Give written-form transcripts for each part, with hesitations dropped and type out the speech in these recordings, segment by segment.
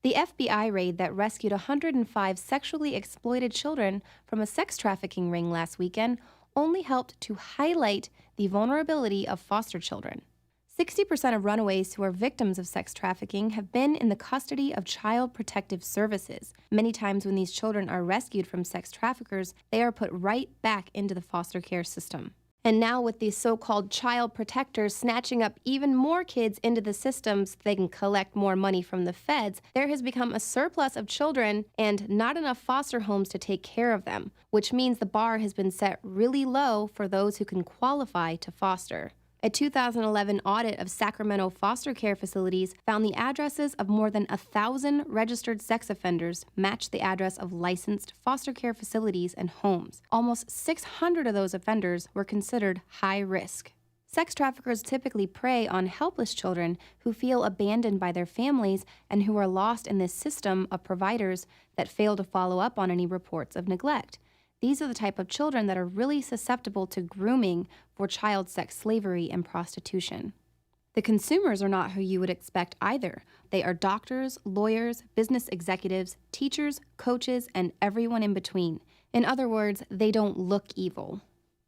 The FBI raid that rescued 105 sexually exploited children from a sex trafficking ring last weekend only helped to highlight the vulnerability of foster children. 60% of runaways who are victims of sex trafficking have been in the custody of Child Protective Services. Many times when these children are rescued from sex traffickers, they are put right back into the foster care system. And now with these so-called child protectors snatching up even more kids into the system so they can collect more money from the feds, there has become a surplus of children and not enough foster homes to take care of them, which means the bar has been set really low for those who can qualify to foster. A 2011 audit of Sacramento foster care facilities found the addresses of more than 1,000 registered sex offenders matched the address of licensed foster care facilities and homes. Almost 600 of those offenders were considered high risk. Sex traffickers typically prey on helpless children who feel abandoned by their families and who are lost in this system of providers that fail to follow up on any reports of neglect. These are the type of children that are really susceptible to grooming for child sex slavery and prostitution. The consumers are not who you would expect either. They are doctors, lawyers, business executives, teachers, coaches, and everyone in between. In other words, they don't look evil.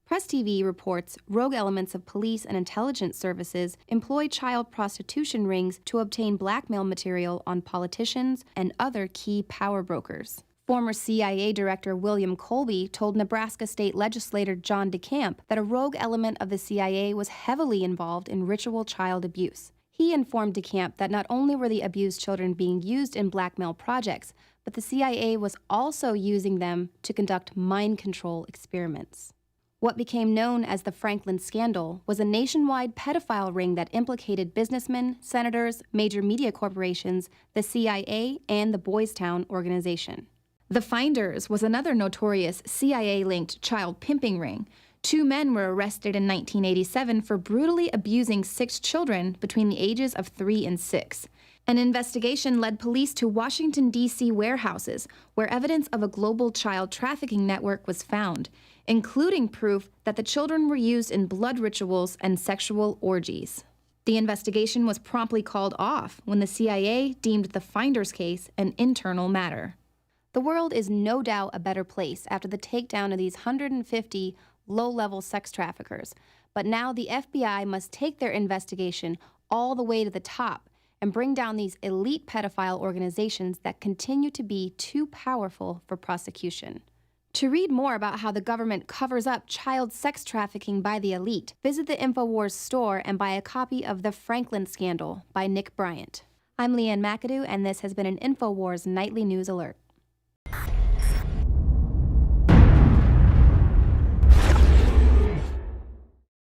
Press TV reports rogue elements of police and intelligence services employ child prostitution rings to obtain blackmail material on politicians and other key power brokers. Former CIA Director William Colby told Nebraska State Legislator John DeCamp that a rogue element of the CIA was heavily involved in ritual child abuse. He informed DeCamp that not only were the abused children being used in blackmail projects, but the CIA was also using them to conduct mind control experiments. What became known as the Franklin Scandal was a nationwide pedophile ring that implicated businessmen, senators, major media corporations, the CIA, and the Boys Town organization. The Finders was another notorious CIA-linked child pimping ring. 2 men were arrested in 1987 for brutally abusing 6 children between the ages of 3 and 6. An investigation led police to Washington, D.C. warehouses, where evidence of a global child trafficking network was found, including proof that the children were used in blood rituals and sexual orgies. The investigation was promptly called off when the CIA deemed the Finders case an internal matter. The world is no doubt a better place after the takedown of these 150 low-level sex traffickers, but now the FBI must take their investigation all the way to the top and bring down these elite pedophile organizations that continue to be too powerful for prosecution. To read more about how the government covers up child sex trafficking by the elite, visit the InfoWars store and buy a copy of The Franklin Scandal by Nick Bryant. I'm Leanne McAdoo, and this has been an InfoWars Nightly News Alert.